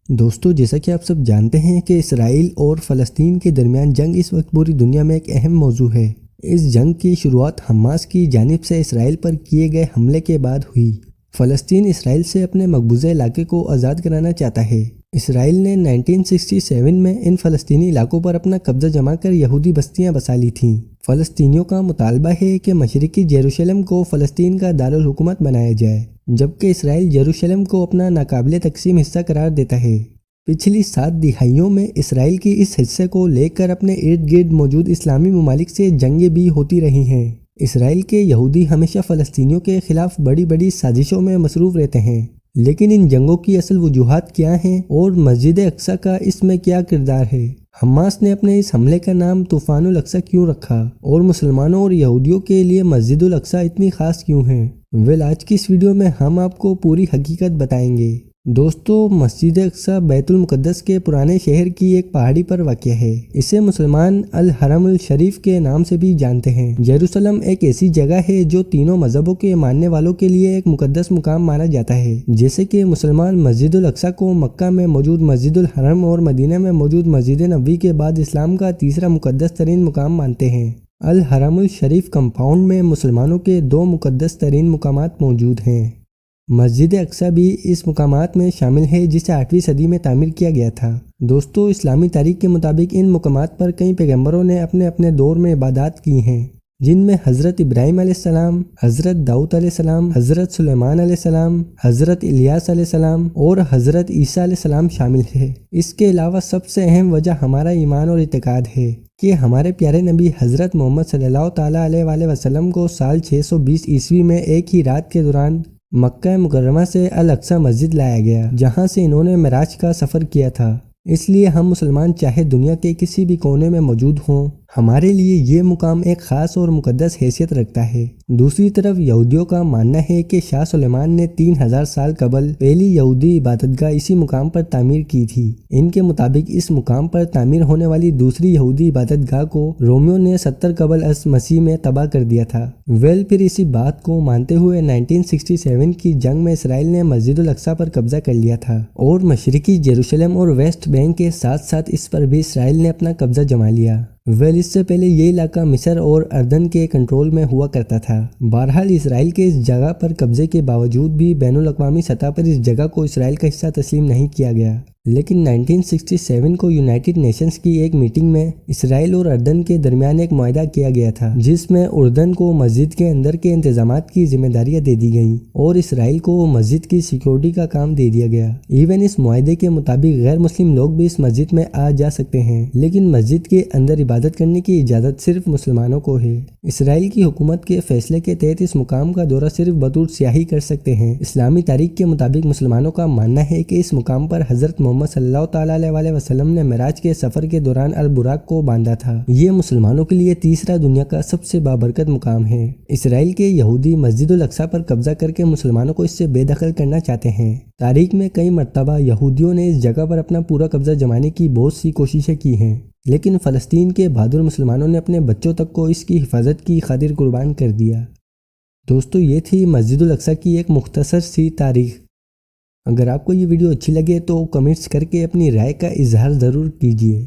دوستو جیسا کہ آپ سب جانتے ہیں کہ اسرائیل اور فلسطین کے درمیان جنگ اس وقت پوری دنیا میں ایک اہم موضوع ہے۔ اس جنگ کی شروعات حماس کی جانب سے اسرائیل پر کیے گئے حملے کے بعد ہوئی۔ فلسطین اسرائیل سے اپنے مقبوضہ علاقے کو آزاد کرانا چاہتا ہے۔ اسرائیل نے 1967 میں ان فلسطینی علاقوں پر اپنا قبضہ جما کر یہودی بستیاں بسا لی تھیں۔ فلسطینیوں کا مطالبہ ہے کہ مشرقی یروشلم کو فلسطین کا دارالحکومت بنایا جائے، جبکہ اسرائیل یروشلم کو اپنا ناقابل تقسیم حصہ قرار دیتا ہے۔ پچھلی 7 دہائیوں میں اسرائیل کی اس حصے کو لے کر اپنے ارد گرد موجود اسلامی ممالک سے جنگیں بھی ہوتی رہی ہیں۔ اسرائیل کے یہودی ہمیشہ فلسطینیوں کے خلاف بڑی بڑی سازشوں میں مصروف رہتے ہیں، لیکن ان جنگوں کی اصل وجوہات کیا ہیں اور مسجد اقصیٰ کا اس میں کیا کردار ہے؟ حماس نے اپنے اس حملے کا نام طوفان الاقصیٰ کیوں رکھا اور مسلمانوں اور یہودیوں کے لیے مسجد الاقصیٰ اتنی خاص کیوں ہے؟ آج کی اس ویڈیو میں ہم آپ کو پوری حقیقت بتائیں گے۔ دوستو، مسجد اقصیٰ بیت المقدس کے پرانے شہر کی ایک پہاڑی پر واقع ہے۔ اسے مسلمان الحرم الشریف کے نام سے بھی جانتے ہیں۔ یروشلم ایک ایسی جگہ ہے جو تینوں مذہبوں کے ماننے والوں کے لیے ایک مقدس مقام مانا جاتا ہے۔ جیسے کہ مسلمان مسجد الاقصیٰ کو مکہ میں موجود مسجد الحرم اور مدینہ میں موجود مسجد نبوی کے بعد اسلام کا تیسرا مقدس ترین مقام مانتے ہیں۔ الحرم الشریف کمپاؤنڈ میں مسلمانوں کے 2 مقدس ترین مقامات موجود ہیں۔ مسجد اقصیٰ بھی اس مقامات میں شامل ہے، جسے 8ویں صدی میں تعمیر کیا گیا تھا۔ دوستو، اسلامی تاریخ کے مطابق ان مقامات پر کئی پیغمبروں نے اپنے اپنے دور میں عبادات کی ہیں، جن میں حضرت ابراہیم علیہ السلام، حضرت داؤد علیہ السلام، حضرت سلیمان علیہ السلام، حضرت الیاس علیہ السلام اور حضرت عیسیٰ علیہ السلام شامل ہے۔ اس کے علاوہ سب سے اہم وجہ ہمارا ایمان اور اعتقاد ہے کہ ہمارے پیارے نبی حضرت محمد صلی اللہ تعالیٰ علیہ وآلہ وسلم کو سال 620 عیسوی میں ایک ہی رات کے دوران مکہ مکرمہ سے الاقصیٰ مسجد لایا گیا، جہاں سے انہوں نے معراج کا سفر کیا تھا۔ اس لیے ہم مسلمان چاہے دنیا کے کسی بھی کونے میں موجود ہوں، ہمارے لیے یہ مقام ایک خاص اور مقدس حیثیت رکھتا ہے۔ دوسری طرف یہودیوں کا ماننا ہے کہ شاہ سلیمان نے 3000 سال قبل پہلی یہودی عبادت گاہ اسی مقام پر تعمیر کی تھی۔ ان کے مطابق اس مقام پر تعمیر ہونے والی دوسری یہودی عبادت گاہ کو رومیوں نے 70 قبل از مسیح میں تباہ کر دیا تھا۔ پھر اسی بات کو مانتے ہوئے 1967 کی جنگ میں اسرائیل نے مسجد الاقصیٰ پر قبضہ کر لیا تھا اور مشرقی یروشلم اور ویسٹ بینک کے ساتھ ساتھ اس پر بھی اسرائیل نے اپنا قبضہ جما لیا۔ اس سے پہلے یہ علاقہ مصر اور اردن کے کنٹرول میں ہوا کرتا تھا۔ بہرحال اسرائیل کے اس جگہ پر قبضے کے باوجود بھی بین الاقوامی سطح پر اس جگہ کو اسرائیل کا حصہ تسلیم نہیں کیا گیا، لیکن 1967 کو یونائٹڈ نیشنز کی ایک میٹنگ میں اسرائیل اور اردن کے درمیان ایک معاہدہ کیا گیا تھا، جس میں اردن کو مسجد کے اندر کے انتظامات کی ذمہ داریاں دے دی گئیں اور اسرائیل کو مسجد کی سیکیورٹی کا کام دے دیا گیا۔ اس معاہدے کے مطابق غیر مسلم لوگ بھی اس مسجد میں آ جا سکتے ہیں، لیکن مسجد کے اندر عبادت کرنے کی اجازت صرف مسلمانوں کو ہے۔ اسرائیل کی حکومت کے فیصلے کے تحت اس مقام کا دورہ صرف بطور سیاحی کر سکتے ہیں۔ اسلامی تاریخ کے مطابق مسلمانوں کا ماننا ہے کہ اس مقام پر حضرت محمد صلی اللہ تعالیٰ علیہ وآلہ وسلم نے معراج کے سفر کے دوران البراق کو باندھا تھا۔ یہ مسلمانوں کے لیے تیسرا دنیا کا سب سے بابرکت مقام ہے۔ اسرائیل کے یہودی مسجد الاقصیٰ پر قبضہ کر کے مسلمانوں کو اس سے بے دخل کرنا چاہتے ہیں۔ تاریخ میں کئی مرتبہ یہودیوں نے اس جگہ پر اپنا پورا قبضہ جمانے کی بہت سی کوششیں کی ہیں، لیکن فلسطین کے بہادر مسلمانوں نے اپنے بچوں تک کو اس کی حفاظت کی خاطر قربان کر دیا۔ دوستو، یہ تھی مسجد الاقصیٰ کی ایک مختصر سی تاریخ۔ اگر آپ کو یہ ویڈیو اچھی لگے تو کمنٹس کر کے اپنی رائے کا اظہار ضرور کیجیے۔